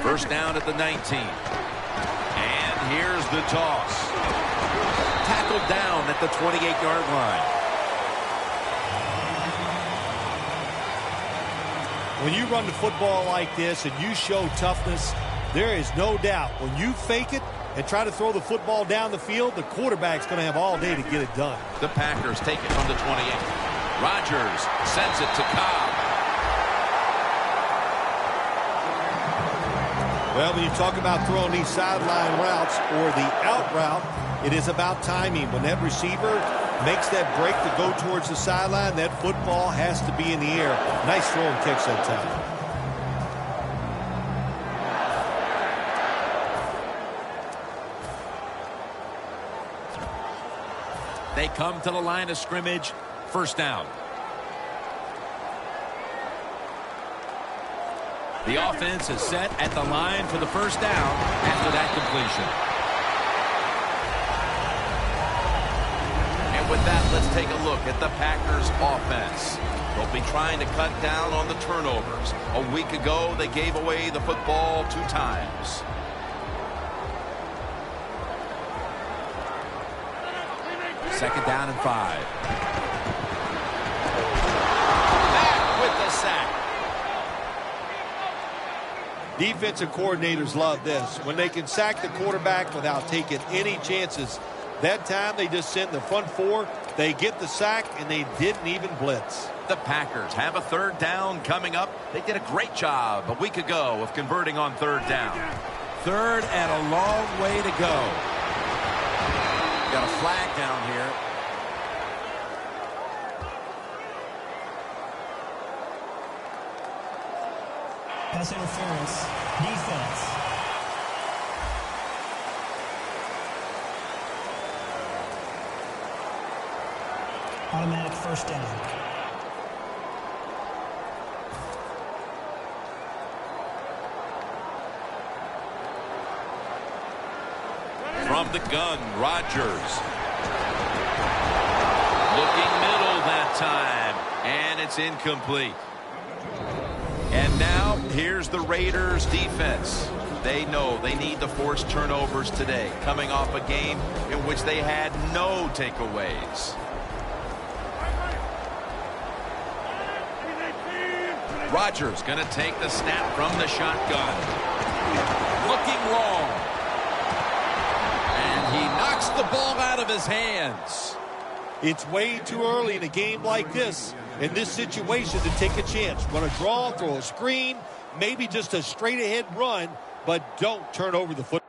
First down at the 19. And here's the toss. Tackled down at the 28-yard line. When you run the football like this and you show toughness, there is no doubt when you fake it and try to throw the football down the field, the quarterback's going to have all day to get it done. The Packers take it from the 28. Rodgers sends it to Cobb. Well, when you talk about throwing these sideline routes or the out route, it is about timing. When that receiver makes that break to go towards the sideline, that football has to be in the air. Nice throw and catch that time. They come to the line of scrimmage. First down. The offense is set at the line for the first down after that completion. And with that, let's take a look at the Packers offense. They'll be trying to cut down on the turnovers. A week ago, they gave away the football 2 times. Second down and 5. Back with the sack. Defensive coordinators love this. When they can sack the quarterback without taking any chances. That time they just sent the front 4. They get the sack, and they didn't even blitz. The Packers have a third down coming up. They did a great job a week ago of converting on third down. Third and a long way to go. Got a flag down here. Pass interference. Defense. Automatic first down. From the gun, Rodgers. Looking middle that time. And it's incomplete. And now, here's the Raiders' defense. They know they need to force turnovers today, coming off a game in which they had no takeaways. Rodgers going to take the snap from the shotgun. Looking long. And he knocks the ball out of his hands. It's way too early in a game like this, in this situation, to take a chance. Run a draw, throw a screen, maybe just a straight-ahead run, but don't turn over the football.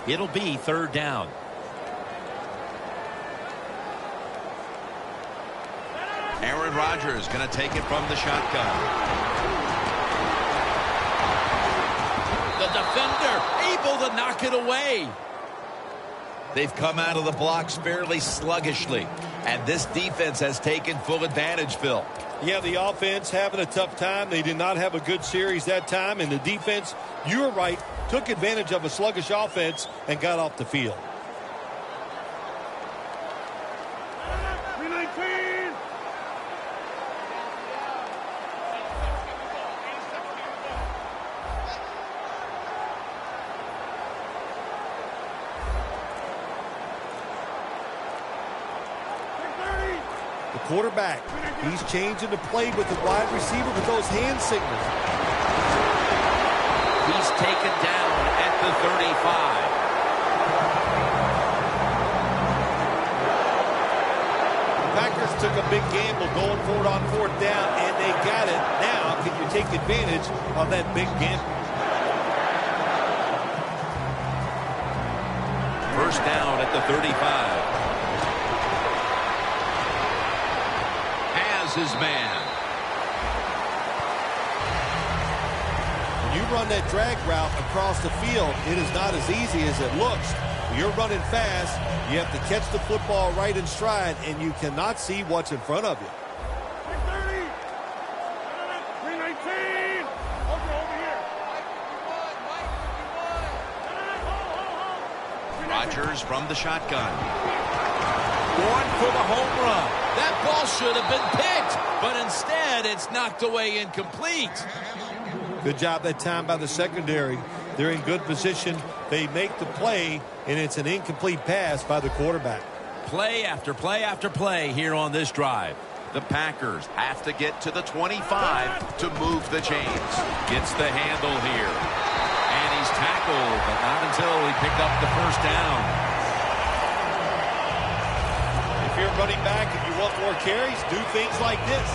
It'll be 3rd down. Aaron Rodgers going to take it from the shotgun. The defender able to knock it away. They've come out of the blocks fairly sluggishly, and this defense has taken full advantage, Phil. Yeah, the offense having a tough time. They did not have a good series that time, and the defense, you were right, took advantage of a sluggish offense and got off the field. Quarterback, he's changing the play with the wide receiver with those hand signals. He's taken down at the 35. The Packers took a big gamble going for it on 4th down, and they got it. Now, can you take advantage of that big gamble? 1st down at the 35. His man. When you run that drag route across the field, it is not as easy as it looks. When you're running fast, you have to catch the football right in stride, and you cannot see what's in front of you. 330. 319. Over here. Rodgers from the shotgun. Going for the home run. That ball should have been picked, but instead it's knocked away incomplete. Good job that time by the secondary. They're in good position. They make the play, and it's an incomplete pass by the quarterback. Play after play after play here on this drive. The Packers have to get to the 25 to move the chains. Gets the handle here. And he's tackled, but not until he picked up the 1st down. If you're running back and you want more carries, do things like this.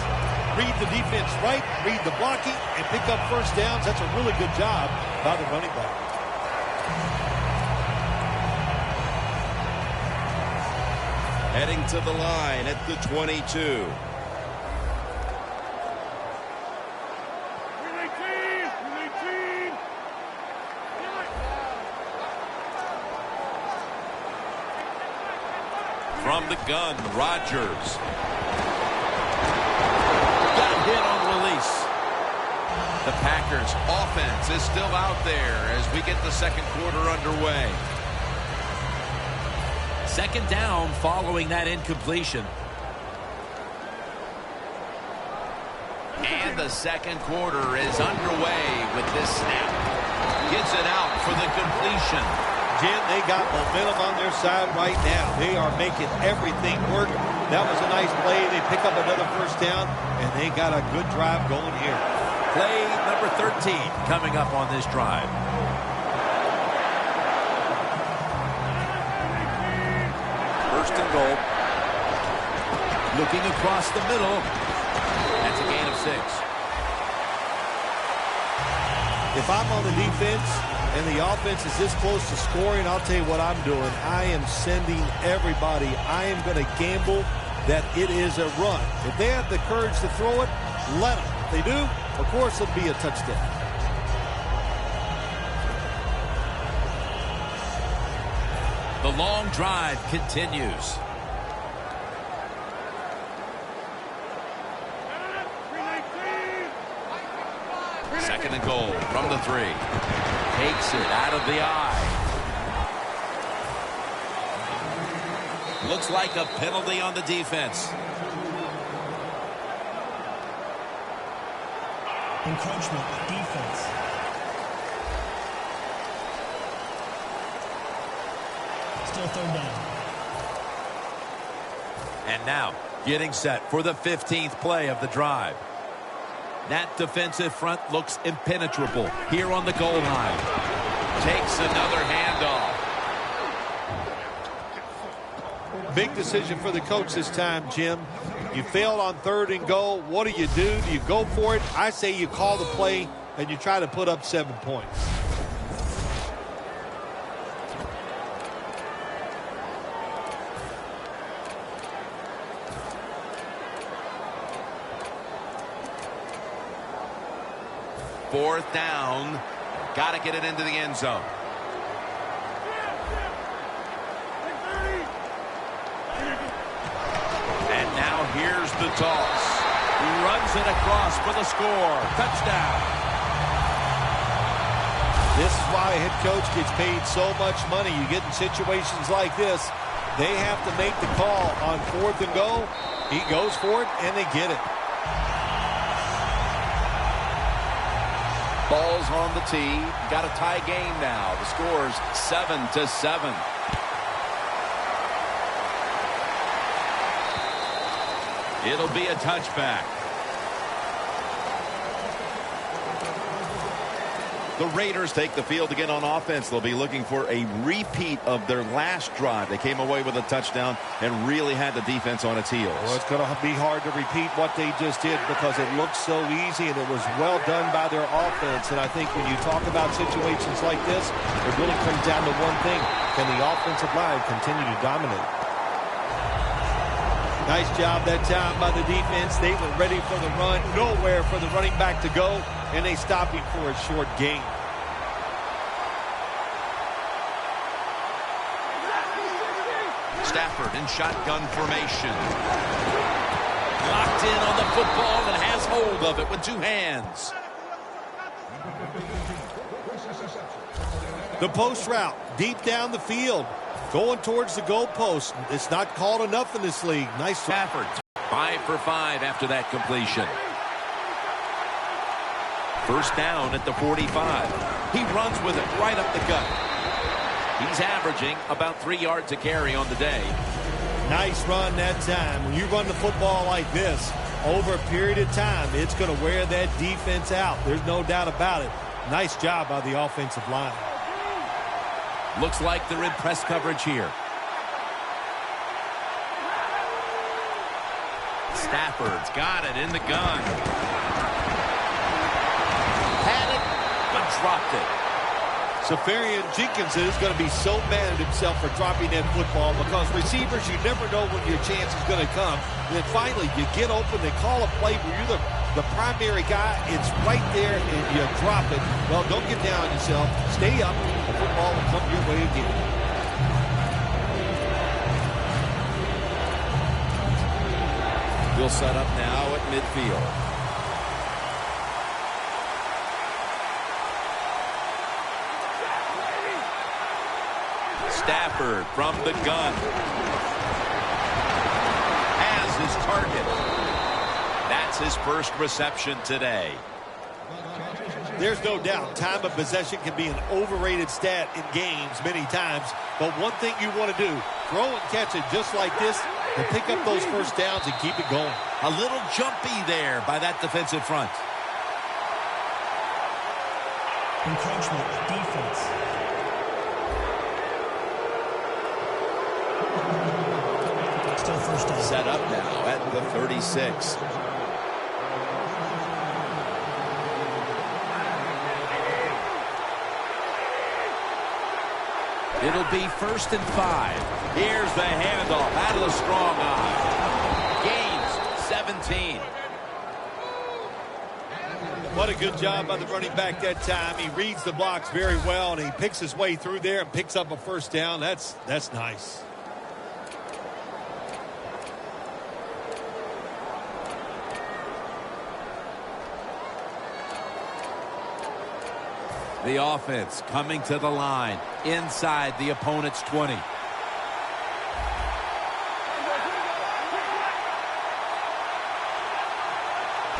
Read the defense right, read the blocking, and pick up 1st downs. That's a really good job by the running back. Heading to the line at the 22. From the gun, Rodgers. Got hit on release. The Packers' offense is still out there as we get the 2nd quarter underway. 2nd down following that incompletion. And the 2nd quarter is underway with this snap. Gets it out for the completion. Jim, they got momentum on their side right now. They are making everything work. That was a nice play. They pick up another 1st down, and they got a good drive going here. Play number 13 coming up on this drive. First and goal. Looking across the middle. That's a gain of 6. If I'm on the defense and the offense is this close to scoring, I'll tell you what I'm doing. I am sending everybody. I am going to gamble that it is a run. If they have the courage to throw it, let them. If they do, of course it'll be a touchdown. The long drive continues. Second and goal from the 3. Takes it out of the eye. Looks like a penalty on the defense. Encroachment, defense. Still 3rd down. And now, getting set for the 15th play of the drive. That defensive front looks impenetrable here on the goal line. Takes another handoff. Big decision for the coach this time, Jim. You failed on 3rd and goal. What do? Do you go for it? I say you call the play and you try to put up 7 points. 4th down. Got to get it into the end zone. And now here's the toss. He runs it across for the score. Touchdown. This is why a head coach gets paid so much money. You get in situations like this, they have to make the call on 4th and go. He goes for it, and they get it. Ball's on the tee. Got a tie game now. The score's 7-7. It'll be a touchback. The Raiders take the field again on offense. They'll be looking for a repeat of their last drive. They came away with a touchdown and really had the defense on its heels. Well, it's going to be hard to repeat what they just did because it looked so easy and it was well done by their offense. And I think when you talk about situations like this, it really comes down to one thing. Can the offensive line continue to dominate? Nice job that time by the defense. They were ready for the run. Nowhere for the running back to go. And they stop him for a short gain. Stafford in shotgun formation. Locked in on the football and has hold of it with 2 hands. The post route deep down the field. Going towards the goalpost. It's not called enough in this league. Nice. Stafford 5 for 5 after that completion. 1st down at the 45. He runs with it right up the gut. He's averaging about 3 yards a carry on the day. Nice run that time. When you run the football like this, over a period of time, it's going to wear that defense out. There's no doubt about it. Nice job by the offensive line. Looks like they're in press coverage here. Stafford's got it in the gun. Had it, but dropped it. Safarian Jenkins is going to be so mad at himself for dropping that football because receivers, you never know when your chance is going to come. And then finally, you get open, they call a play where you're the primary guy. It's right there, and you drop it. Well, don't get down on yourself. Stay up. The football will come your way again. We'll set up now at midfield. Stafford from the gun. Has his target. That's his first reception today. There's no doubt time of possession can be an overrated stat in games many times. But one thing you want to do, throw and catch it just like this and pick up those 1st downs and keep it going. A little jumpy there by that defensive front. Encroachment, defense. Still 1st down. Set up now at the 36. It'll be 1st and 5. Here's the handoff out of the strong eye. Gains 17. What a good job by the running back that time. He reads the blocks very well, and he picks his way through there and picks up a 1st down. That's nice. The offense coming to the line inside the opponent's 20.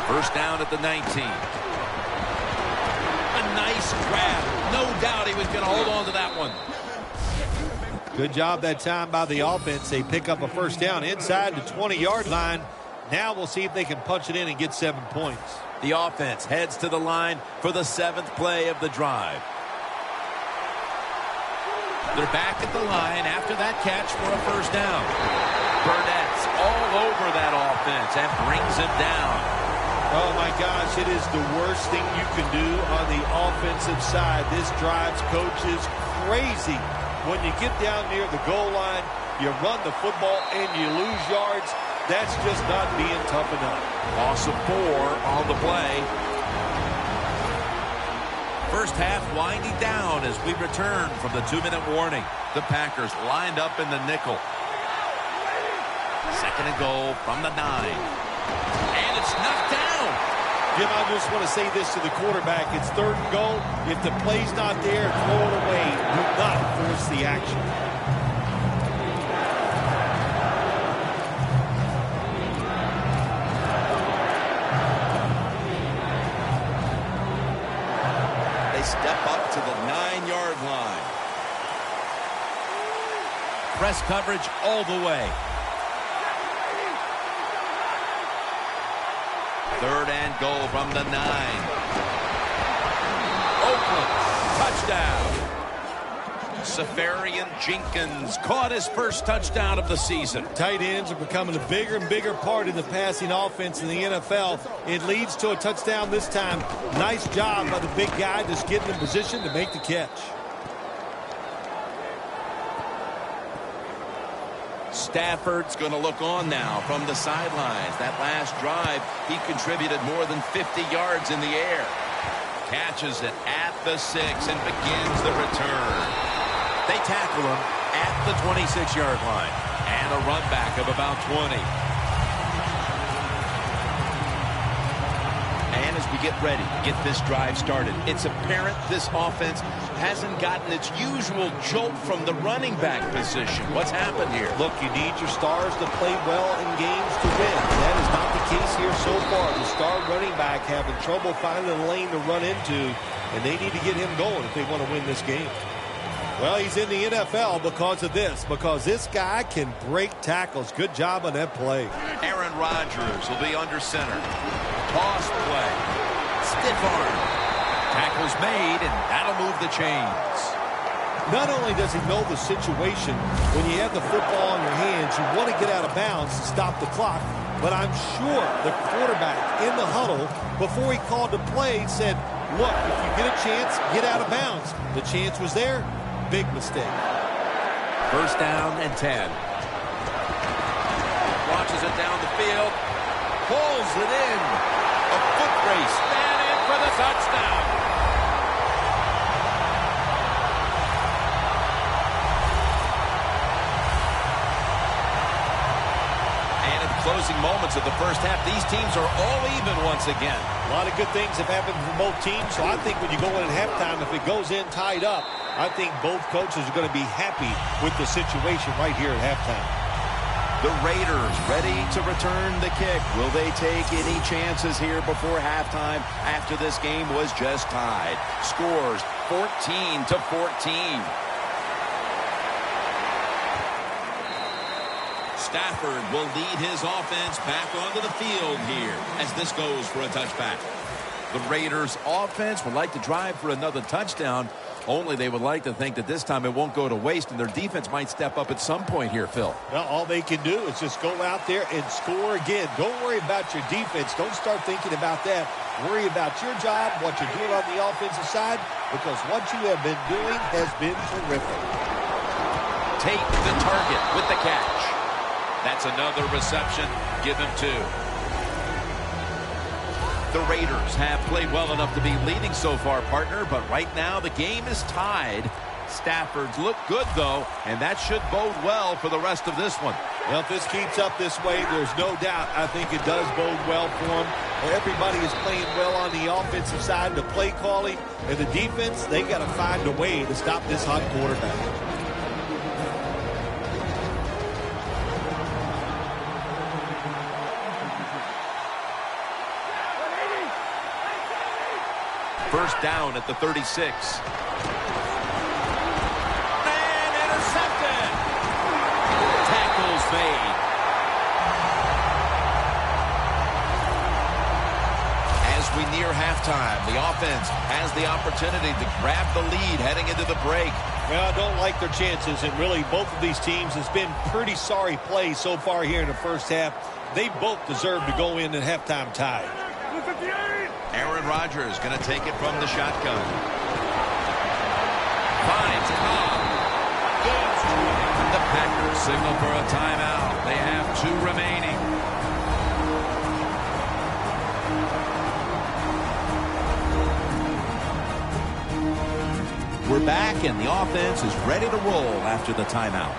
First down at the 19. A nice grab. No doubt he was going to hold on to that one. Good job that time by the offense. They pick up a 1st down inside the 20-yard line. Now we'll see if they can punch it in and get 7 points. The offense heads to the line for the 7th play of the drive. They're back at the line after that catch for a 1st down. Burnett's all over that offense and brings him down. Oh, my gosh, it is the worst thing you can do on the offensive side. This drives coaches crazy. When you get down near the goal line, you run the football and you lose yards. That's just not being tough enough. Loss of 4 on the play. First half winding down as we return from the 2-minute warning. The Packers lined up in the nickel. Second and goal from the 9. And it's knocked down. Jim, I just want to say this to the quarterback. It's third and goal. If the play's not there, throw it away. Do not force the action. They step up to the 9-yard line. Press coverage all the way. Third and goal from the 9. Oakland, touchdown. Safarian Jenkins caught his first touchdown of the season. Tight ends are becoming a bigger and bigger part of the passing offense in the NFL. It leads to a touchdown this time. Nice job by the big guy just getting in position to make the catch. Stafford's going to look on now from the sidelines. That last drive, he contributed more than 50 yards in the air. Catches it at the 6 and begins the return. They tackle him at the 26-yard line. And a run back of about 20. And as we get ready to get this drive started, it's apparent this offense hasn't gotten its usual jolt from the running back position. What's happened here? Look, you need your stars to play well in games to win. That is not the case here so far. The star running back having trouble finding a lane to run into, and they need to get him going if they want to win this game. Well, he's in the NFL because of this, because this guy can break tackles. Good job on that play. Aaron Rodgers will be under center. Toss play. Stiff arm. Tackle's made, and that'll move the chains. Not only does he know the situation, when you have the football in your hands, you want to get out of bounds to stop the clock. But I'm sure the quarterback in the huddle, before he called the play, said, look, if you get a chance, get out of bounds. The chance was there. Big mistake. First down and 10. Launches it down the field. Pulls it in. A foot race. And in for the touchdown. And in the closing moments of the first half, these teams are all even once again. A lot of good things have happened for both teams, so I think when you go in at halftime, if it goes in tied up, I think both coaches are going to be happy with the situation right here at halftime. The Raiders ready to return the kick. Will they take any chances here before halftime after this game was just tied? Scores 14-14. Stafford will lead his offense back onto the field here as this goes for a touchback. The Raiders offense would like to drive for another touchdown, only they would like to think that this time it won't go to waste and their defense might step up at some point here, Phil. Well, all they can do is just go out there and score again. Don't worry about your defense. Don't start thinking about that. Worry about your job, what you're doing on the offensive side, because what you have been doing has been terrific. Tate the target with the catch. That's another reception. Give him 2. The Raiders have played well enough to be leading so far, partner, but right now the game is tied. Stafford's look good, though, and that should bode well for the rest of this one. Well, if this keeps up this way, there's no doubt I think it does bode well for them. Everybody is playing well on the offensive side, the play calling, and the defense, they got to find a way to stop this hot quarterback. First down at the 36. And intercepted. Tackles made. As we near halftime, the offense has the opportunity to grab the lead heading into the break. Well, I don't like their chances, and really both of these teams has been pretty sorry plays so far here in the first half. They both deserve to go in at halftime tied. Aaron Rodgers going to take it from the shotgun. Finds Cobb. The Packers signal for a timeout. They have 2 remaining. We're back, and the offense is ready to roll after the timeout.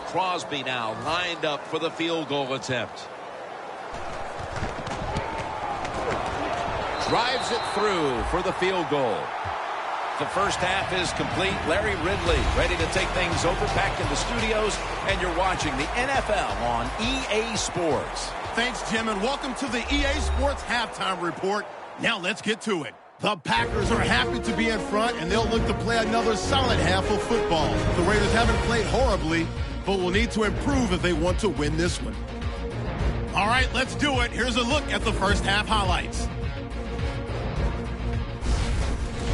Crosby now lined up for the field goal attempt. Drives it through for the field goal. The first half is complete. Larry Ridley ready to take things over back in the studios, and you're watching the NFL on EA Sports. Thanks, Jim, and welcome to the EA Sports Halftime Report. Now let's get to it. The Packers are happy to be in front, and they'll look to play another solid half of football. The Raiders haven't played horribly, but will need to improve if they want to win this one. All right, let's do it. Here's a look at the first half highlights.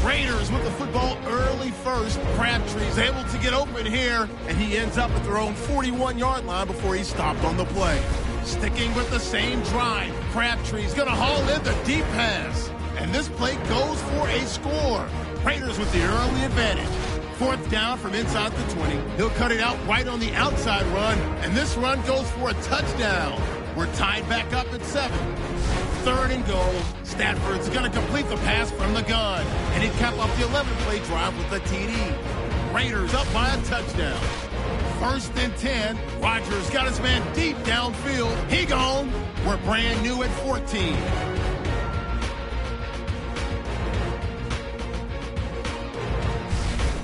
Raiders with the football early first. Crabtree's able to get open here, and he ends up at their own 41-yard line before he stopped on the play. Sticking with the same drive, Crabtree's going to haul in the deep pass, and this play goes for a score. Raiders with the early advantage. Fourth down from inside the 20. He'll cut it out right on the outside run, and this run goes for a touchdown. We're tied back up at 7. Third and goal. Stafford's going to complete the pass from the gun, and he'd cap off the 11-play drive with a TD. Raiders up by a touchdown. First and 10. Rodgers got his man deep downfield. He gone. We're brand new at 14.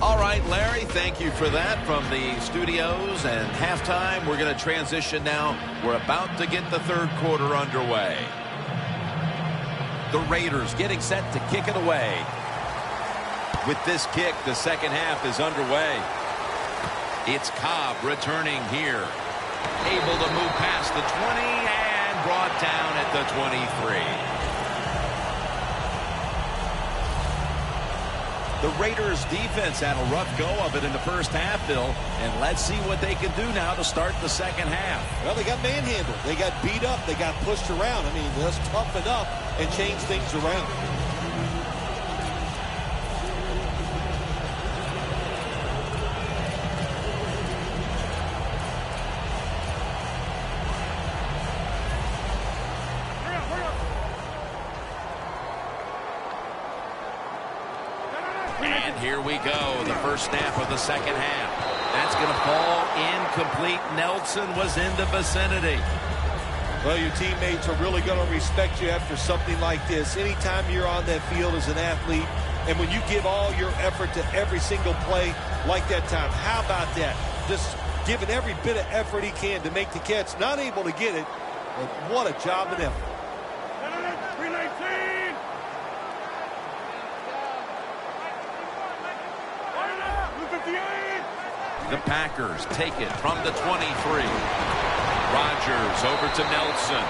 All right, Larry, thank you for that from the studios. And halftime, we're going to transition now. We're about to get the third quarter underway. The Raiders getting set to kick it away. With this kick, the second half is underway. It's Cobb returning here. Able to move past the 20 and brought down at the 23. The Raiders defense had a rough go of it in the first half, Bill, and let's see what they can do now to start the second half. Well, they got manhandled. They got beat up. They got pushed around. I mean, let's toughen up and change things around. And here we go, the first snap of the second half. That's going to fall incomplete. Nelson was in the vicinity. Well, your teammates are really going to respect you after something like this. Anytime you're on that field as an athlete, and when you give all your effort to every single play like that time, how about that? Just giving every bit of effort he can to make the catch. Not able to get it, but what a job and effort. 319. The Packers take it from the 23. Rodgers over to Nelson.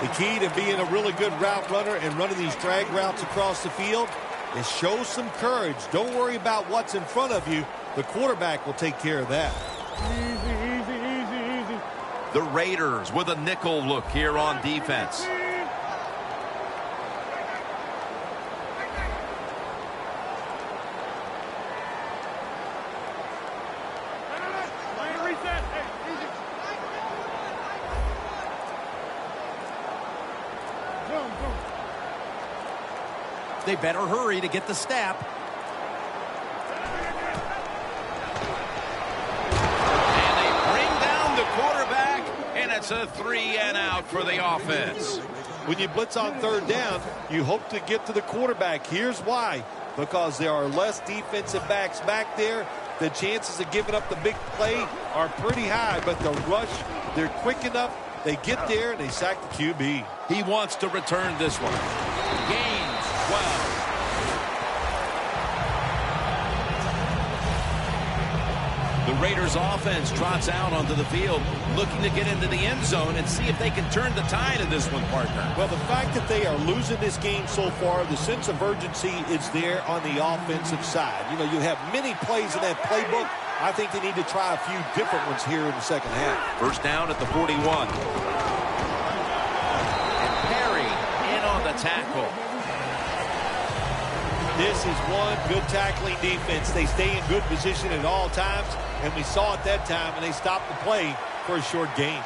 The key to being a really good route runner and running these drag routes across the field is show some courage. Don't worry about what's in front of you. The quarterback will take care of that. Easy. The Raiders with a nickel look here on defense. They better hurry to get the snap. And they bring down the quarterback, and it's a 3-and-out for the offense. When you blitz on third down, you hope to get to the quarterback. Here's why. Because there are less defensive backs back there. The chances of giving up the big play are pretty high, but the rush, they're quick enough. They get there, and they sack the QB. He wants to return this one. Gains 12. The Raiders offense trots out onto the field, looking to get into the end zone and see if they can turn the tide of this one, partner. Well, the fact that they are losing this game so far, the sense of urgency is there on the offensive side. You know, you have many plays in that playbook. I think they need to try a few different ones here in the second half. First down at the 41. And Perry in on the tackle. This is one good tackling defense. They stay in good position at all times, and we saw it that time, and they stopped the play for a short gain.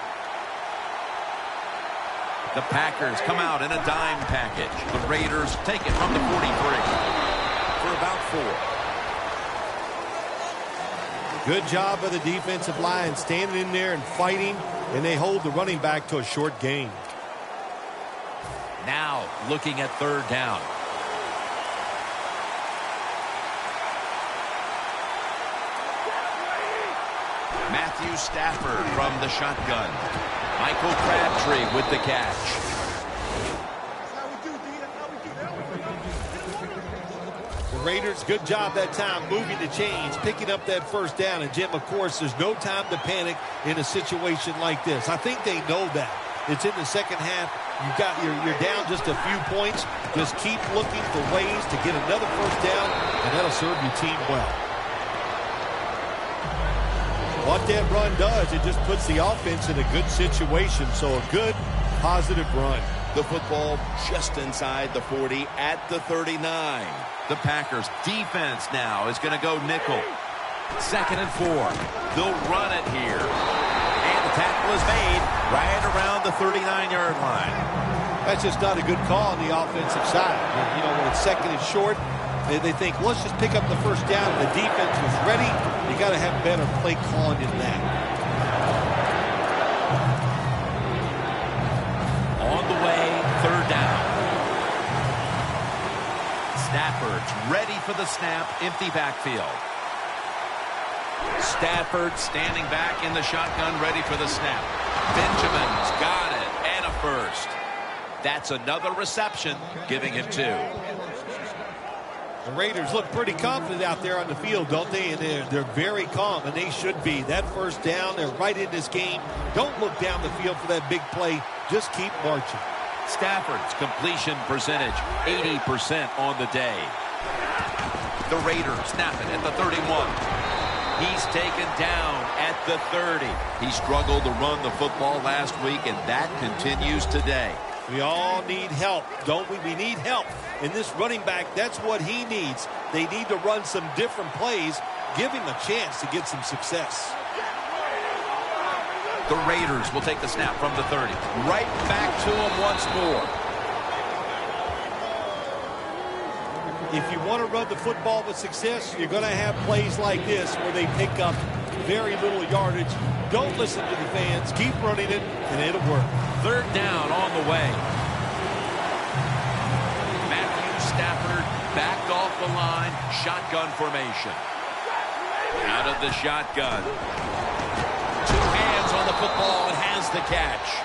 The Packers come out in a dime package. The Raiders take it from the 43 for about 4. Good job of the defensive line standing in there and fighting, and they hold the running back to a short gain. Now looking at third down. Matthew Stafford from the shotgun. Michael Crabtree with the catch. The Raiders, good job that time moving the chains, picking up that first down. And, Jim, of course, there's no time to panic in a situation like this. I think they know that. It's in the second half. You're down just a few points. Just keep looking for ways to get another first down, and that'll serve your team well. What that run does, it just puts the offense in a good situation. So a good, positive run. The football just inside the 40 at the 39. The Packers defense now is going to go nickel. 2nd and 4. They'll run it here. And the tackle is made right around the 39-yard line. That's just not a good call on the offensive side. You know, when it's 2nd and short, they think, well, let's just pick up the first down. The defense was ready. You got to have better play calling than that. On the way, 3rd down. Stafford's ready for the snap, empty backfield. Stafford standing back in the shotgun, ready for the snap. Benjamin's got it, and a first. That's another reception, giving him 2. The Raiders look pretty confident out there on the field, don't they? And they're very calm, and they should be. That first down, they're right in this game. Don't look down the field for that big play. Just keep marching. Stafford's completion percentage, 80% on the day. The Raiders snap it at the 31. He's taken down at the 30. He struggled to run the football last week, and that continues today. We all need help, don't we? We need help. And this running back, that's what he needs. They need to run some different plays, give him a chance to get some success. The Raiders will take the snap from the 30. Right back to him once more. If you want to run the football with success, you're going to have plays like this where they pick up very little yardage. Don't listen to the fans. Keep running it, and it'll work. 3rd down on the way. Matthew Stafford backed off the line. Shotgun formation. Out of the shotgun. 2 hands on the football and has the catch.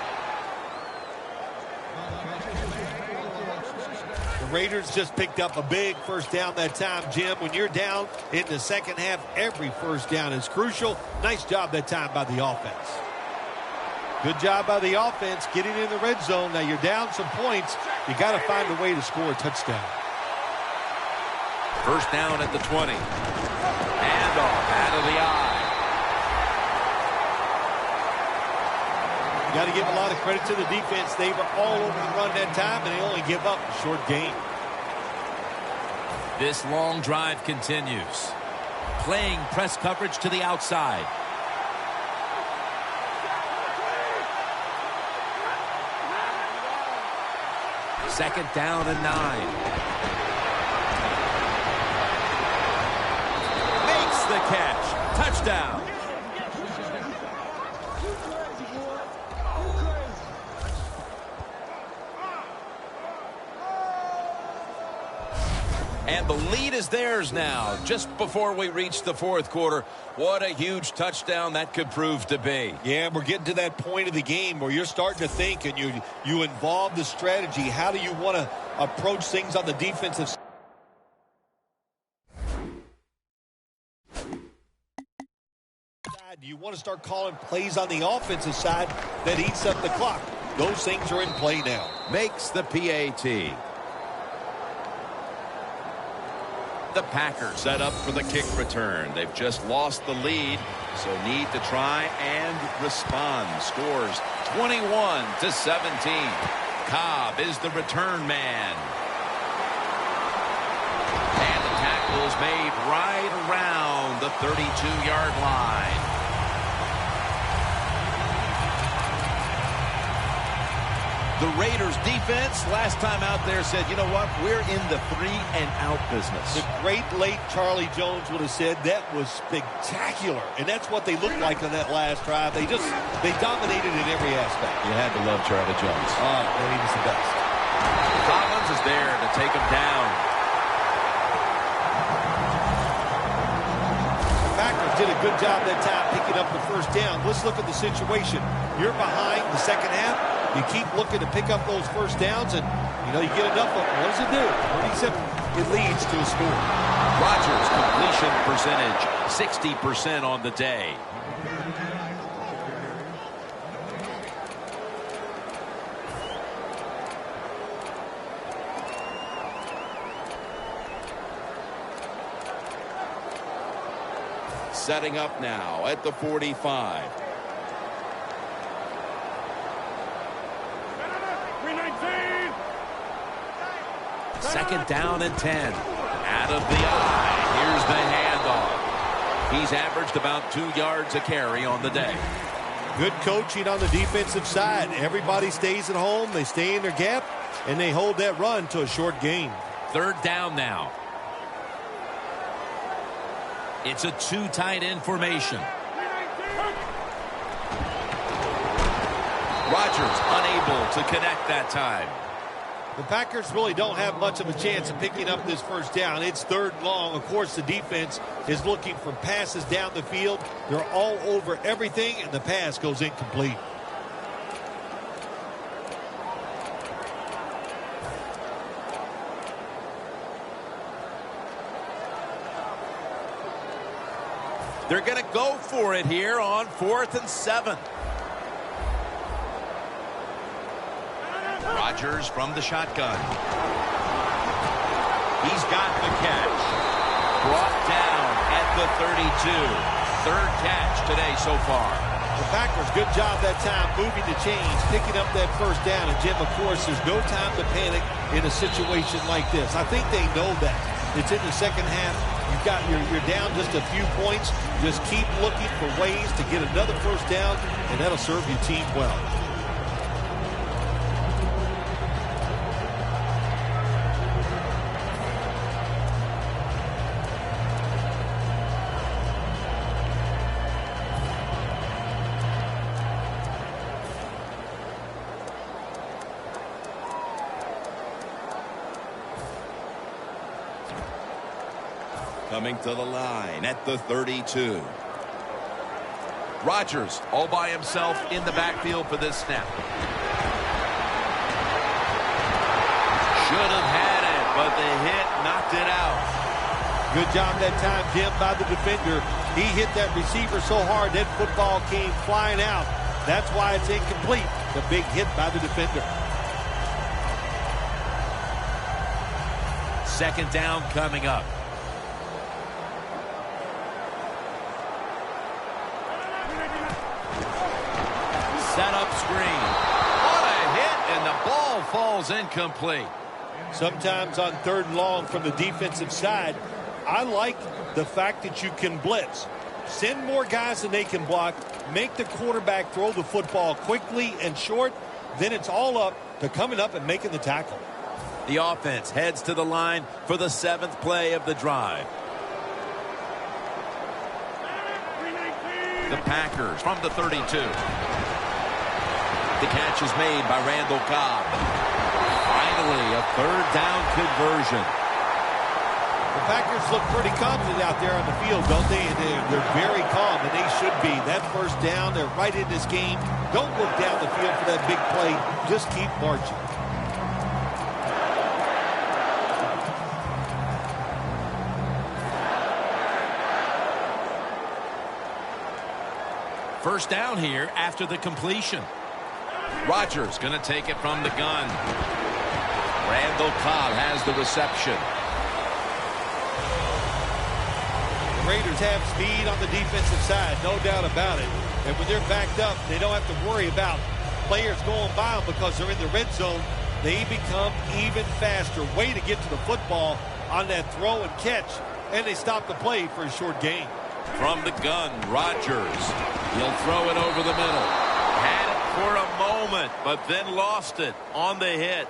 The Raiders just picked up a big first down that time, Jim. When you're down in the second half, every first down is crucial. Nice job that time by the offense. Good job by the offense getting in the red zone. Now you're down some points. You got to find a way to score a touchdown. First down at the 20. Handoff out of the eye. You got to give a lot of credit to the defense. They were all over the run that time, and they only give up a short gain. This long drive continues. Playing press coverage to the outside. Second down and 9. Makes the catch. Touchdown. And the lead is theirs now, just before we reach the 4th quarter. What a huge touchdown that could prove to be. Yeah, we're getting to that point of the game where you're starting to think and you involve the strategy. How do you want to approach things on the defensive side? Do you want to start calling plays on the offensive side that eats up the clock? Those things are in play now. Makes the PAT. The Packers set up for the kick return. They've just lost the lead, so need to try and respond. Scores 21-17. Cobb is the return man. tackles made right around the 32-yard line. The Raiders defense last time out there said, you know what, we're in the 3-and-out business. The great late Charlie Jones would have said that was spectacular. And that's what they looked like on that last drive. They dominated in every aspect. You had to love Charlie Jones. Oh, man, he was the best. Collins is there to take him down. The Packers did a good job that time picking up the first down. Let's look at the situation. You're behind the second half. You keep looking to pick up those first downs, and, you get enough of them. What does it do? Pretty simple. It leads to a score. Rodgers' completion percentage, 60% on the day. Setting up now at the 45. 319. Second down and 10. Out of the eye. Here's the handoff. He's averaged about 2 yards a carry on the day. Good coaching on the defensive side. Everybody stays at home. They stay in their gap, and they hold that run to a short gain. Third down now. It's a 2 tight end formation. Rodgers unable to connect that time. The Packers really don't have much of a chance of picking up this first down. It's third and long. Of course, the defense is looking for passes down the field. They're all over everything, and the pass goes incomplete. They're going to go for it here on 4th and 7. Rodgers from the shotgun. He's got the catch. Brought down at the 32. Third catch today so far. The Packers, good job that time moving the chains, picking up that first down. And, Jim, of course, there's no time to panic in a situation like this. I think they know that. It's in the second half. You're down just a few points. Just keep looking for ways to get another first down, and that'll serve your team well. Coming to the line at the 32. Rodgers all by himself in the backfield for this snap. Should have had it, but the hit knocked it out. Good job that time, Jim, by the defender. He hit that receiver so hard that football came flying out. That's why it's incomplete. The big hit by the defender. Second down coming up. Set up screen. What a hit, and the ball falls incomplete. Sometimes on third and long from the defensive side, I like the fact that you can blitz. Send more guys than they can block. Make the quarterback throw the football quickly and short. Then it's all up to coming up and making the tackle. The offense heads to the line for the 7th play of the drive. The Packers from the 32. The catch is made by Randall Cobb. Finally, a third down conversion. The Packers look pretty confident out there on the field, don't they? And they're very calm, and they should be. That first down, they're right in this game. Don't look down the field for that big play. Just keep marching. First down here after the completion. Rodgers going to take it from the gun. Randall Cobb has the reception. The Raiders have speed on the defensive side, no doubt about it. And when they're backed up, they don't have to worry about players going by them because they're in the red zone. They become even faster. Way to get to the football on that throw and catch. and they stop the play for a short gain. From the gun, Rodgers. He'll throw it over the middle. Had it for a moment, but then lost it on the hit.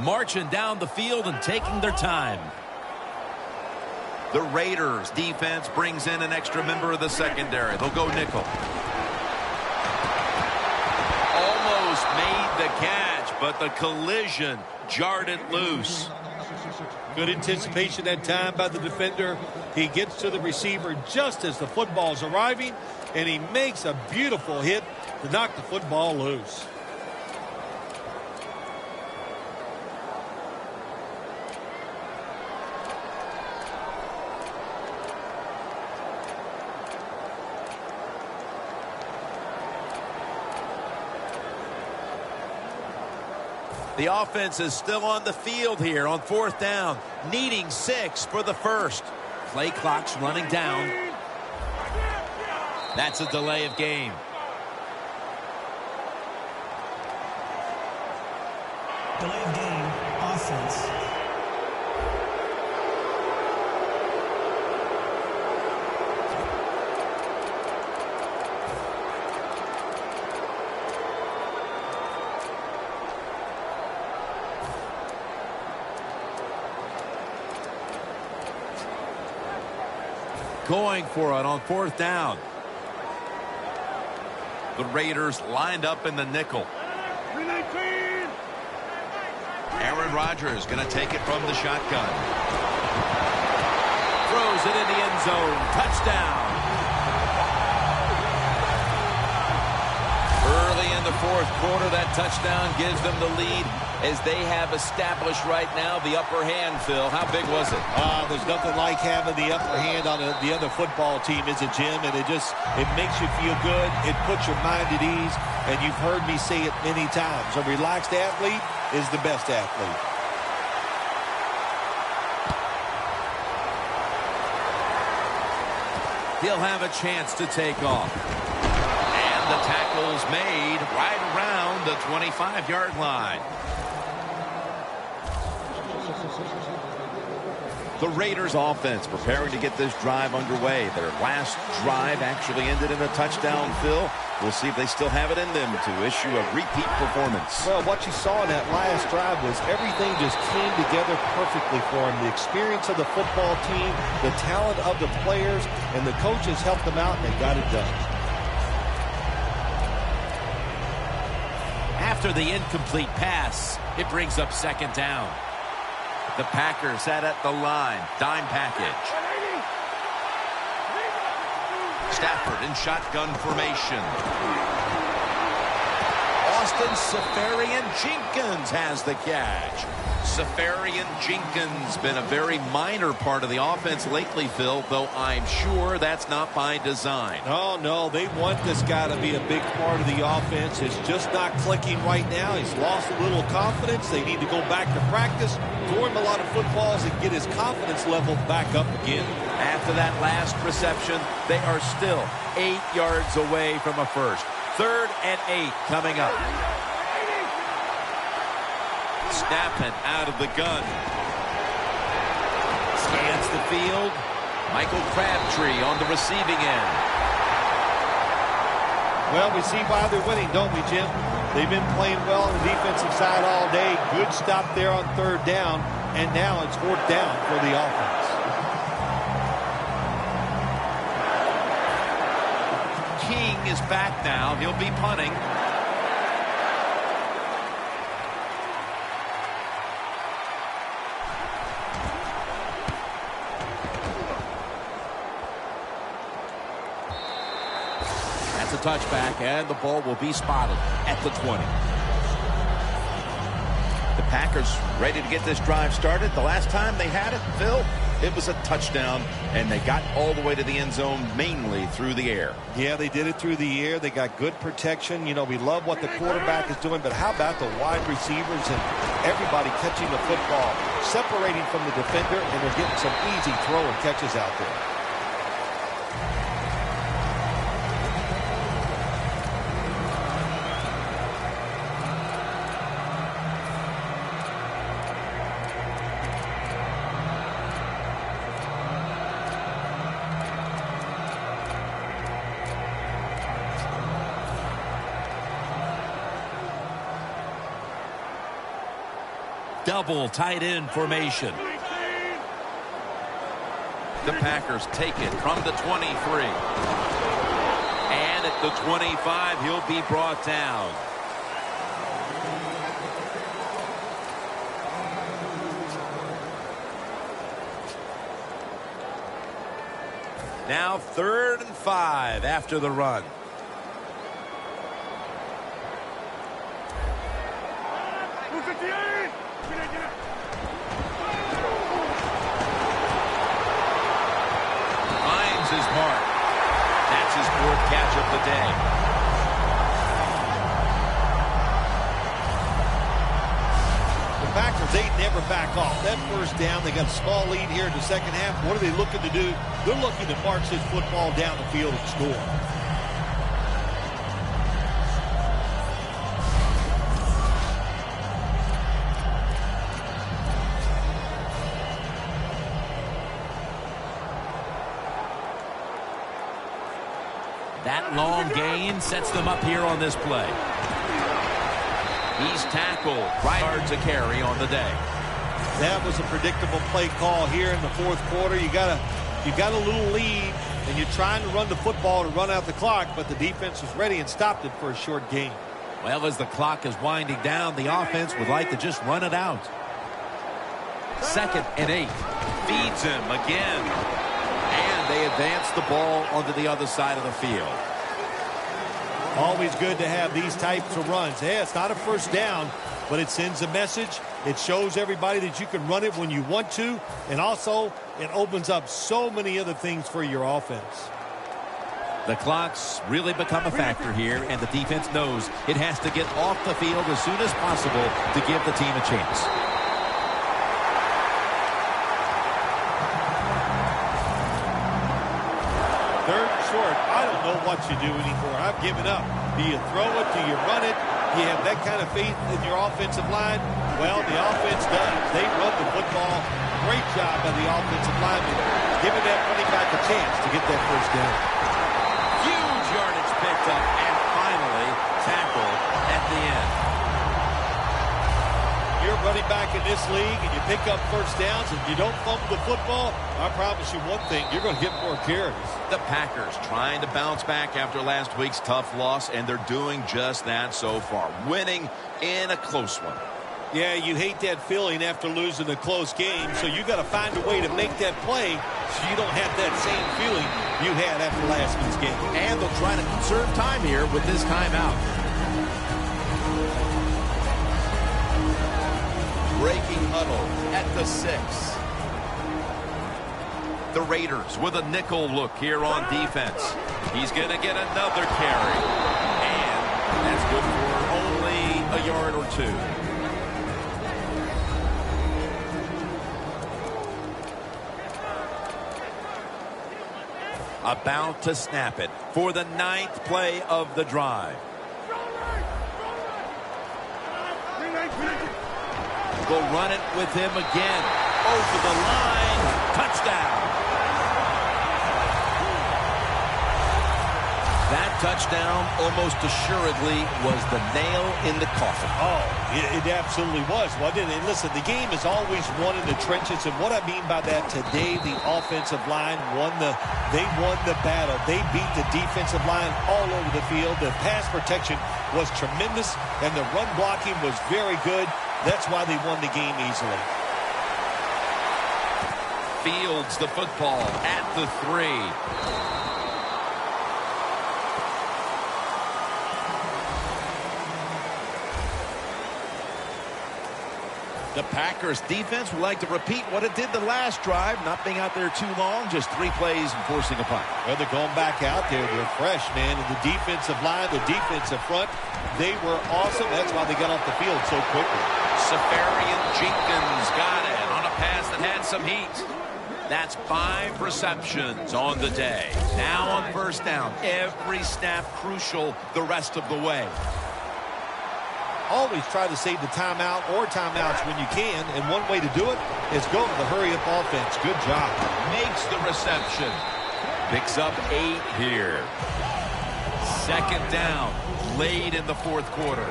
Marching down the field and taking their time. The Raiders defense brings in an extra member of the secondary. They'll go nickel. Almost made the catch, but the collision jarred it loose. Good anticipation that time by the defender. He gets to the receiver just as the football's arriving, and he makes a beautiful hit to knock the football loose. The offense is still on the field here on 4th down, needing 6 for the first. Play clock's running down. That's a delay of game. Delay of game, offense. Going for it on 4th down. The Raiders lined up in the nickel. 319. Aaron Rodgers going to take it from the shotgun. Throws it in the end zone. Touchdown. Early in the 4th quarter, that touchdown gives them the lead as they have established right now the upper hand, Phil. How big was it? There's nothing like having the upper hand on the other football team, is it, Jim? And it makes you feel good. It puts your mind at ease. And you've heard me say it many times. A relaxed athlete is the best athlete. He'll have a chance to take off. And the tackle's made right around the 25-yard line. The Raiders offense preparing to get this drive underway. Their last drive actually ended in a touchdown, Phil. We'll see if they still have it in them to issue a repeat performance. Well, what you saw in that last drive was everything just came together perfectly for them. The experience of the football team, the talent of the players, and the coaches helped them out, and they got it done. After the incomplete pass, it brings up 2nd down. The Packers sat at the line. Dime package. Stafford in shotgun formation. Austin Seferian-Jenkins has the catch. Seferian-Jenkins been a very minor part of the offense lately, Phil, though I'm sure that's not by design. Oh, no, they want this guy to be a big part of the offense. It's just not clicking right now. He's lost a little confidence. They need to go back to practice, throw him a lot of footballs, and get his confidence level back up again. After that last reception, they are still 8 yards away from a first. 3rd and 8 coming up. Snapping out of the gun. Scans the field. Michael Crabtree on the receiving end. Well, we see why they're winning, don't we, Jim? They've been playing well on the defensive side all day. Good stop there on 3rd down. And now it's 4th down for the offense. King is back now. He'll be punting. That's a touchback, and the ball will be spotted at the 20. The Packers ready to get this drive started. The last time they had it, Phil, it was a touchdown, and they got all the way to the end zone mainly through the air. Yeah, they did it through the air. They got good protection. You know, we love what the quarterback is doing, but how about the wide receivers and everybody catching the football, separating from the defender, and they're getting some easy throw and catches out there. double tight end formation. The Packers take it from the 23. And at the 25, he'll be brought down. Now 3rd and 5 after the run. Finds his mark. That's his 4th catch of the day. The Packers, they never back off. That first down, they got a small lead here in the second half. What are they looking to do? They're looking to march this football down the field and score. That long gain sets them up here on this play. He's tackled. Right yard to carry on the day. That was a predictable play call here in the 4th quarter. You got a little lead, and you're trying to run the football to run out the clock, but the defense was ready and stopped it for a short gain. Well, as the clock is winding down, the offense would like to just run it out. 2nd and 8. Feeds him again. And they advance the ball onto the other side of the field. Always good to have these types of runs. Hey, it's not a first down, but it sends a message. It shows everybody that you can run it when you want to, and also it opens up so many other things for your offense. The clock's really become a factor here, and the defense knows it has to get off the field as soon as possible to give the team a chance. Third and short. I don't know what you do anymore. I've given up. Do you throw it? Do you run it? Do you have that kind of faith in your offensive line? Well, the offense does. They run the football. Great job by the offensive lineman, giving that running back a chance to get that first down. Huge yardage picked up and finally tackled at the end. You're running back in this league and you pick up first downs and you don't fumble the football, I promise you one thing, you're going to get more carries. The Packers trying to bounce back after last week's tough loss, and they're doing just that so far, winning in a close one. Yeah, you hate that feeling after losing a close game, so you got to find a way to make that play so you don't have that same feeling you had after last week's game. And they'll try to conserve time here with this timeout. Breaking huddle at the 6. The Raiders with a nickel look here on defense. He's going to get another carry. And that's good for only a yard or 2. About to snap it for the 9th play of the drive. They'll run it with him again. Over the line. Touchdown. That touchdown almost assuredly was the nail in the coffin. Oh, it absolutely was, wasn't it? And listen, the game is always won in the trenches, and what I mean by that, today the offensive line won the battle. They beat the defensive line all over the field. The pass protection was tremendous, and the run blocking was very good. That's why they won the game easily. Fields the football at the 3. The Packers defense would like to repeat what it did the last drive, not being out there too long, just 3 plays and forcing a punt. Well, they're going back out there. They're fresh, man. And the defensive line, the defensive front, they were awesome. That's why they got off the field so quickly. Safarian Jenkins got it on a pass that had some heat. That's 5 receptions on the day. Now on first down, every snap crucial the rest of the way. Always try to save the timeout or timeouts when you can, and one way to do it is go to the hurry-up offense. Good job. Makes the reception. Picks up 8 here. 2nd down, late in the 4th quarter.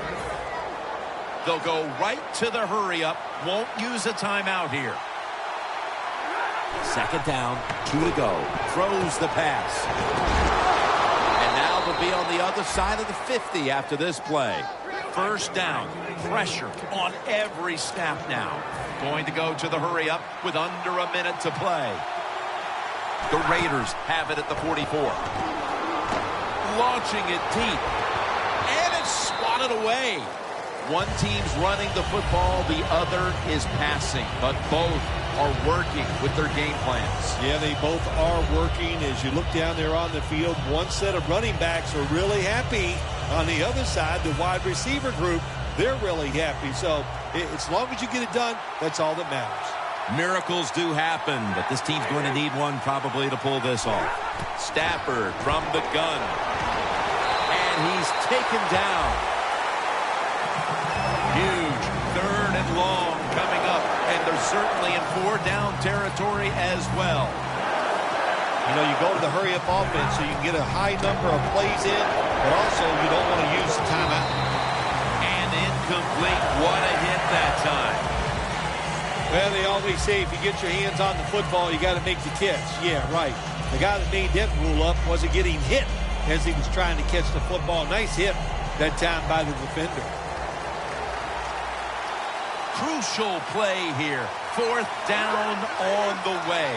They'll go right to the hurry up. Won't use a timeout here. Second down, 2 to go. Throws the pass. And now they'll be on the other side of the 50 after this play. First down. Pressure on every snap now. Going to go to the hurry up with under a minute to play. The Raiders have it at the 44. Launching it deep. And it's swatted away. One team's running the football, the other is passing, but both are working with their game plans. Yeah, they both are working. As you look down there on the field, one set of running backs are really happy. On the other side, the wide receiver group, they're really happy. So as long as you get it done, that's all that matters. Miracles do happen, but this team's going to need one probably to pull this off. Stafford from the gun. And he's taken down. Huge third and long coming up, and they're certainly in 4-down territory as well. You know, you go to the hurry-up offense so you can get a high number of plays in, but also you don't want to use the timeout. And incomplete. What a hit that time. Well, they always say if you get your hands on the football, you got to make the catch. Yeah, right. The guy that made that rule up wasn't getting hit as he was trying to catch the football. Nice hit that time by the defender. Crucial play here. 4th down on the way.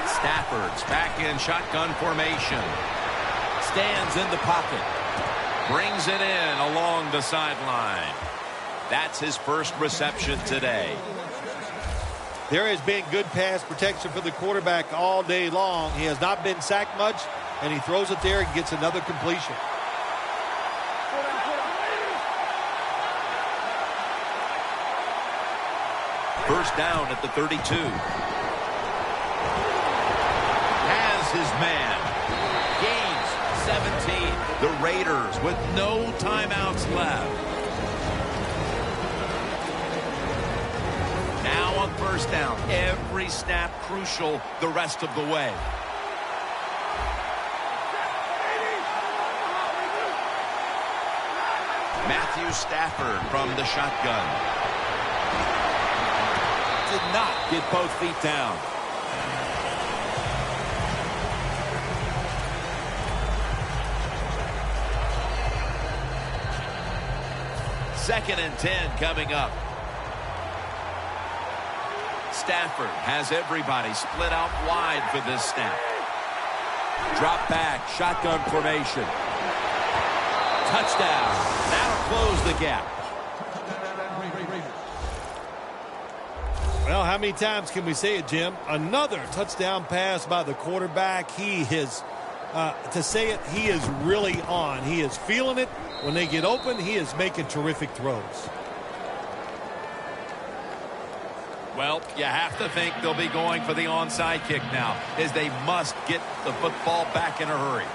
Stafford's back in shotgun formation. Stands in the pocket. Brings it in along the sideline. That's his first reception today. There has been good pass protection for the quarterback all day long. He has not been sacked much, and he throws it there and gets another completion. First down at the 32. Has his man. Gains 17. The Raiders with no timeouts left. Now on first down. Every snap crucial the rest of the way. Matthew Stafford from the shotgun. Did not get both feet down. Second and 10 coming up. Stafford has everybody split out wide for this snap. Drop back, shotgun formation. Touchdown. That'll close the gap. Well, how many times can we say it, Jim? Another touchdown pass by the quarterback. He is, to say it, he is really on. He is feeling it. When they get open, he is making terrific throws. Well, you have to think they'll be going for the onside kick now, as they must get the football back in a hurry.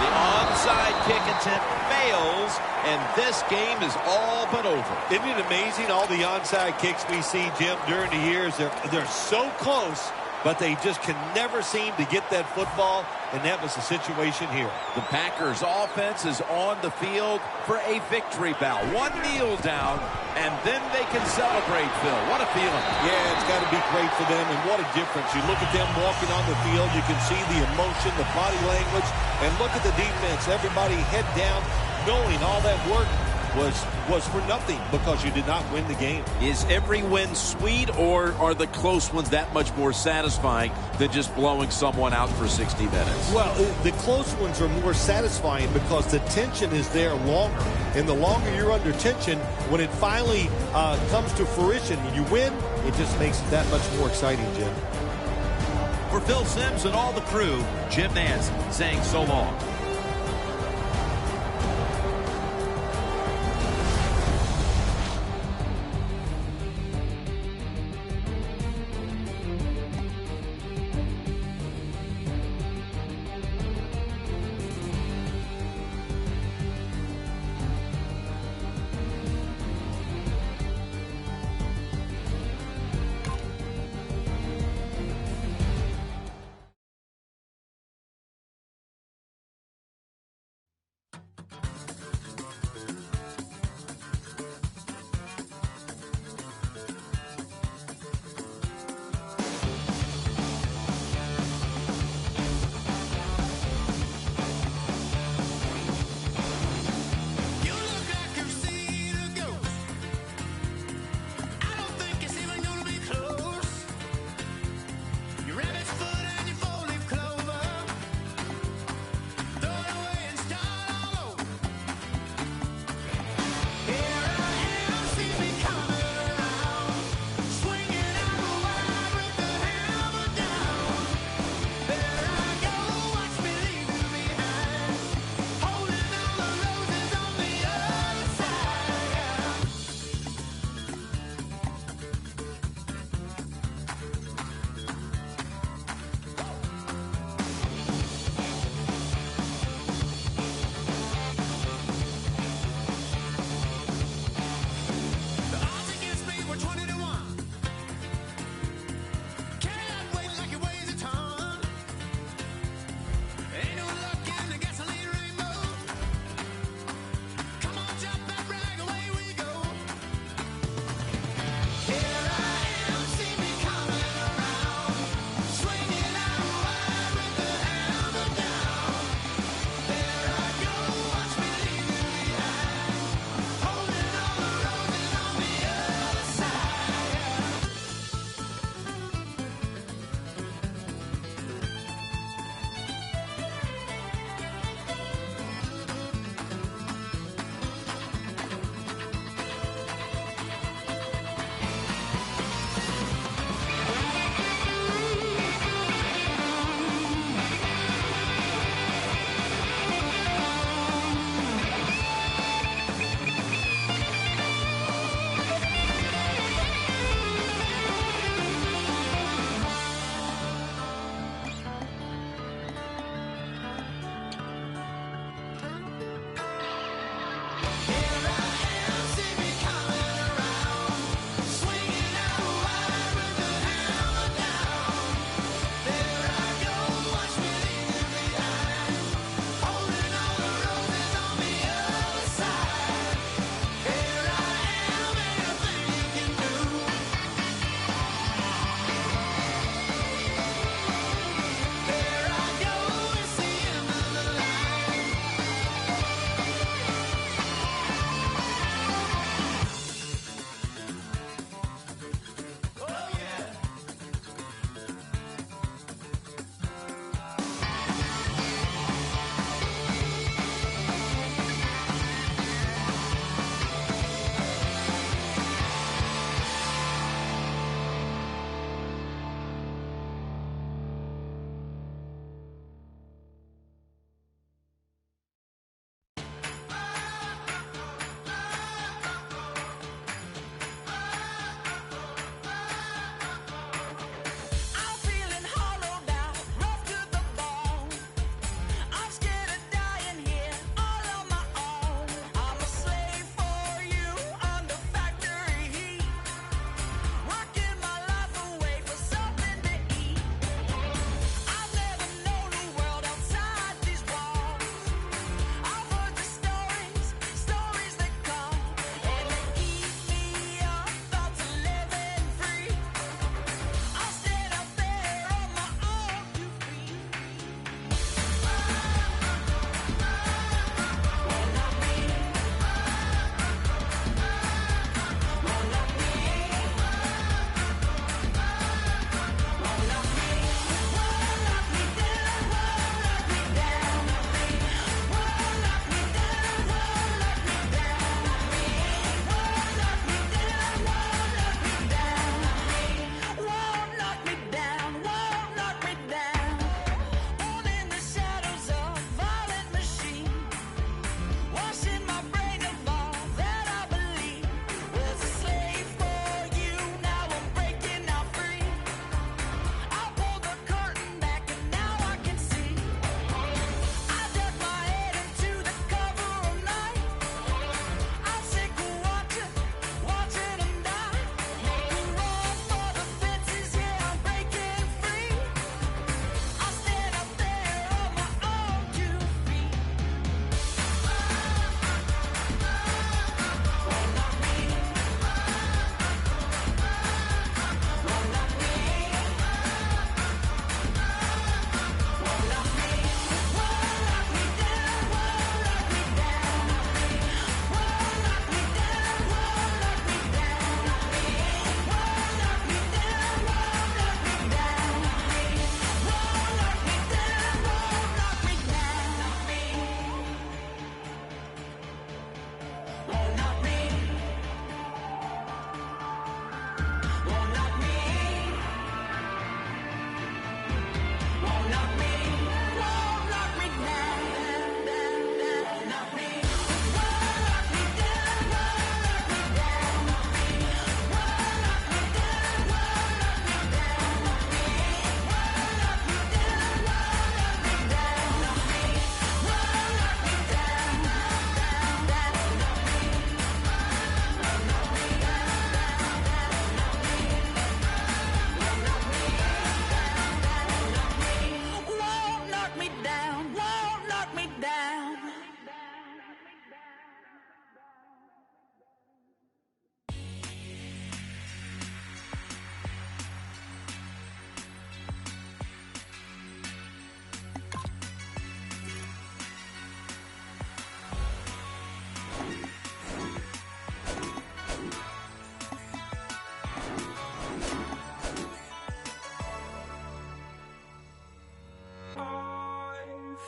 The onside kick attempt fails, and this game is all but over. Isn't it amazing all the onside kicks we see, Jim, during the years? They're so close, but they just can never seem to get that football, and that was the situation here. The Packers offense is on the field for a victory bow. One kneel down, and then they can celebrate, Phil. What a feeling. Yeah, it's got to be great for them, and what a difference. You look at them walking on the field, you can see the emotion, the body language, and look at the defense. Everybody head down, knowing all that work was for nothing because you did not win the game. Is every win sweet, or are the close ones that much more satisfying than just blowing someone out for 60 minutes? Well, the close ones are more satisfying because the tension is there longer. And the longer you're under tension, when it finally comes to fruition and you win, it just makes it that much more exciting, Jim. For Phil Simms and all the crew, Jim Nance saying so long.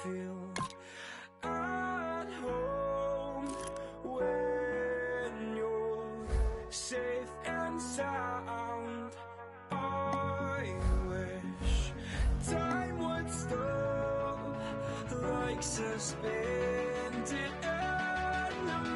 feel at home when you're safe and sound. I wish time would stop like suspended animation.